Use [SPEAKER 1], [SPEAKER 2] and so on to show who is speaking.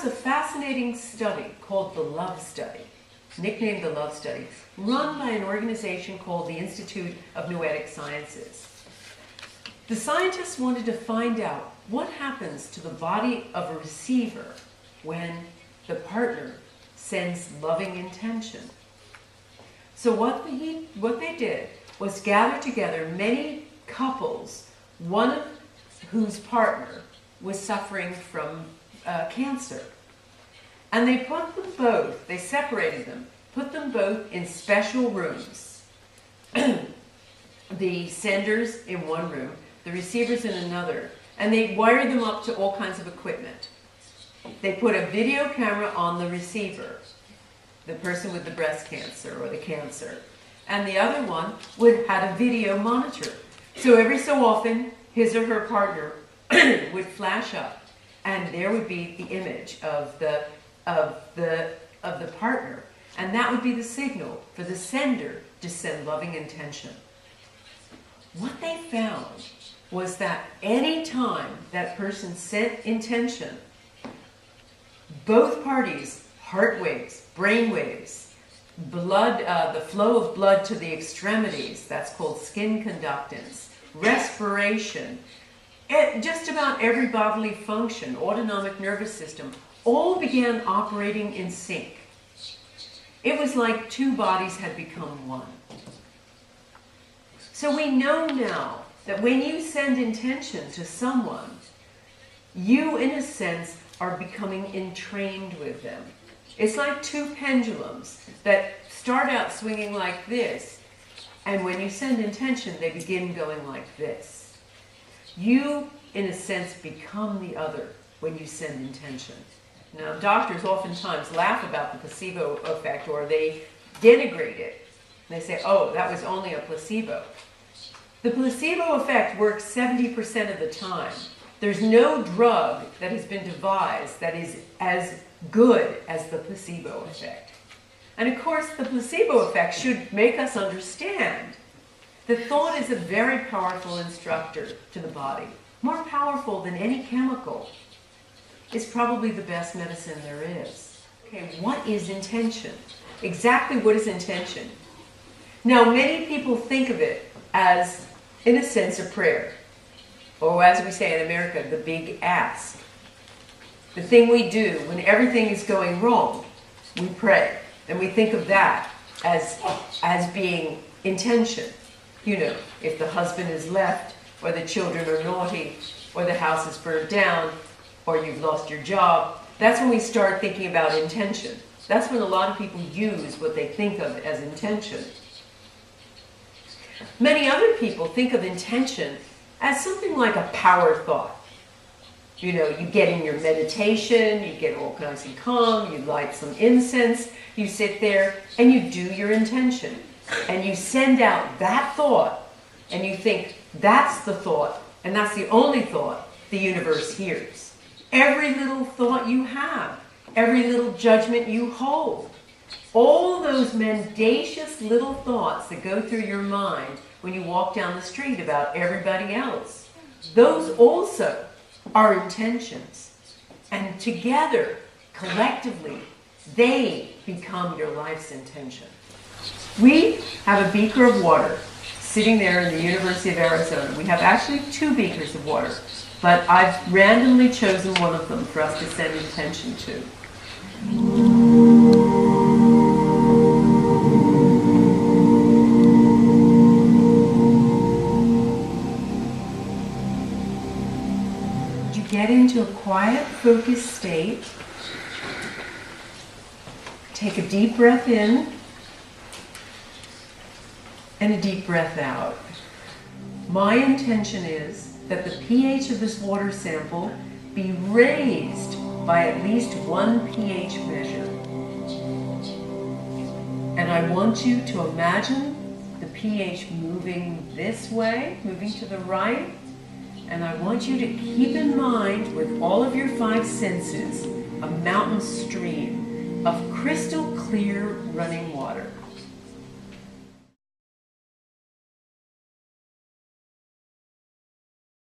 [SPEAKER 1] was a fascinating study called the Love Study, nicknamed the Love Study, run by an organization called the Institute of Noetic Sciences. The scientists wanted to find out what happens to the body of a receiver when the partner sends loving intention. So what they did was gather together many couples, one of whose partner was suffering from cancer. And they put them both, they separated them, put them both in special rooms. The senders in one room, the receivers in another, and they wired them up to all kinds of equipment. They put a video camera on the receiver, the person with the breast cancer or the cancer, and the other one had a video monitor. So every so often, his or her partner would flash up, and there would be the image of the partner, and that would be the signal for the sender to send loving intention. What they found was that any time that person sent intention, both parties, heart waves, brain waves, blood, the flow of blood to the extremities, that's called skin conductance, respiration, just about every bodily function, autonomic nervous system, all began operating in sync. It was like two bodies had become one. So we know now that when you send intention to someone, you, in a sense, are becoming entrained with them. It's like two pendulums that start out swinging like this, and when you send intention, they begin going like this. You, in a sense, become the other when you send intention. Now, doctors oftentimes laugh about the placebo effect, or they denigrate it. They say, oh, that was only a placebo. The placebo effect works 70% of the time. There's no drug that has been devised that is as good as the placebo effect. And of course, the placebo effect should make us understand that thought is a very powerful instructor to the body, more powerful than any chemical. It's probably the best medicine there is. Okay, what is intention? Exactly what is intention? Now, many people think of it as, in a sense, a prayer. Or as we say in America, the big ask. The thing we do when everything is going wrong, we pray. And we think of that as being intention. You know, if the husband is left, or the children are naughty, or the house is burned down, or you've lost your job, that's when we start thinking about intention. That's when a lot of people use what they think of as intention. Many other people think of intention as something like a power thought. You know, you get in your meditation, you get all kinds of calm, you light some incense, you sit there and you do your intention. And you send out that thought, and you think that's the thought, and that's the only thought the universe hears. Every little thought you have, every little judgment you hold, all those mendacious little thoughts that go through your mind when you walk down the street about everybody else, those also are intentions. And together, collectively, they become your life's intention. We have a beaker of water sitting there in the University of Arizona. We have actually 2 beakers of water, but I've randomly chosen one of them for us to send intention to. You get into a quiet, focused state. Take a deep breath in and a deep breath out. My intention is that the pH of this water sample be raised by at least 1 pH measure. And I want you to imagine the pH moving this way, moving to the right. And I want you to keep in mind, with all of your 5 senses, a mountain stream of crystal clear running water.